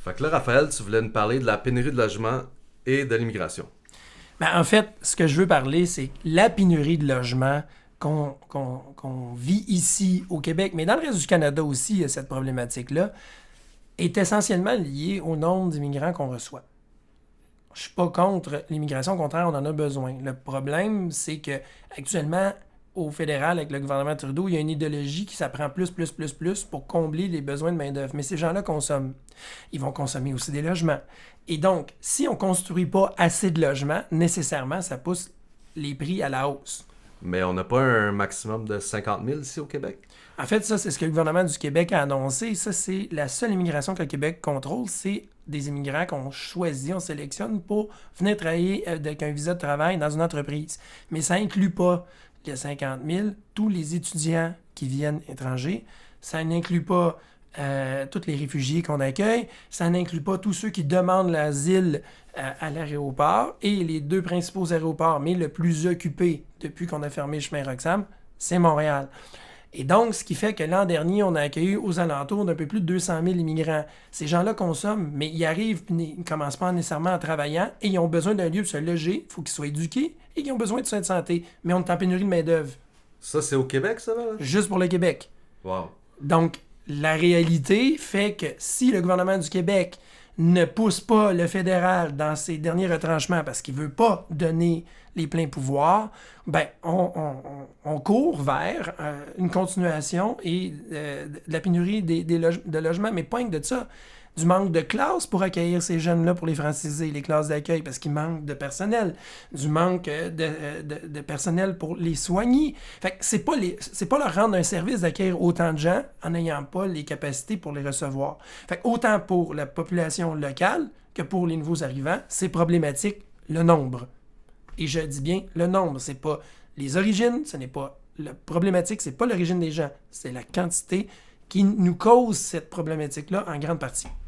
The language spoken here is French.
Fait que là, Raphaël, tu voulais nous parler de la pénurie de logement et de l'immigration. Ben, en fait, ce que je veux parler, c'est la pénurie de logements qu'on vit ici au Québec, mais dans le reste du Canada aussi, il y a cette problématique-là, est essentiellement liée au nombre d'immigrants qu'on reçoit. Je suis pas contre l'immigration, au contraire, on en a besoin. Le problème, c'est que actuellement, au fédéral, avec le gouvernement Trudeau, il y a une idéologie qui s'apprend plus pour combler les besoins de main-d'œuvre. Mais ces gens-là consomment. Ils vont consommer aussi des logements. Et donc, si on ne construit pas assez de logements, nécessairement, ça pousse les prix à la hausse. Mais on n'a pas un maximum de 50 000 ici au Québec? En fait, ça, c'est ce que le gouvernement du Québec a annoncé. Ça, c'est la seule immigration que le Québec contrôle. C'est des immigrants qu'on choisit, on sélectionne pour venir travailler avec un visa de travail dans une entreprise. Mais ça inclut pas les 50 000, tous les étudiants qui viennent étrangers. Ça n'inclut pas tous les réfugiés qu'on accueille. Ça n'inclut pas tous ceux qui demandent l'asile à l'aéroport. Et les deux principaux aéroports, mais le plus occupé depuis qu'on a fermé le chemin Roxham, c'est Montréal. Et donc, ce qui fait que l'an dernier, on a accueilli aux alentours d'un peu plus de 200 000 immigrants. Ces gens-là consomment, mais ils arrivent, ils ne commencent pas nécessairement en travaillant et ils ont besoin d'un lieu pour se loger, il faut qu'ils soient éduqués et ils ont besoin de soins de santé. Mais on est en pénurie de main-d'œuvre, Ça, c'est au Québec, ça, là? juste pour le Québec. Wow. Donc, la réalité fait que si le gouvernement du Québec ne pousse pas le fédéral dans ses derniers retranchements parce qu'il ne veut pas donner les pleins pouvoirs, ben on court vers une continuation et de la pénurie de logements, mais pas rien que de ça. Du manque de classes pour accueillir ces jeunes-là, pour les franciser, les classes d'accueil, parce qu'il manque de personnel. Du manque de personnel pour les soigner. Fait que c'est pas leur rendre un service d'accueillir autant de gens en n'ayant pas les capacités pour les recevoir. Fait que autant pour la population locale que pour les nouveaux arrivants, c'est problématique le nombre. Et je dis bien le nombre, c'est pas les origines, ce n'est pas le problématique, c'est pas l'origine des gens, c'est la quantité qui nous cause cette problématique-là en grande partie.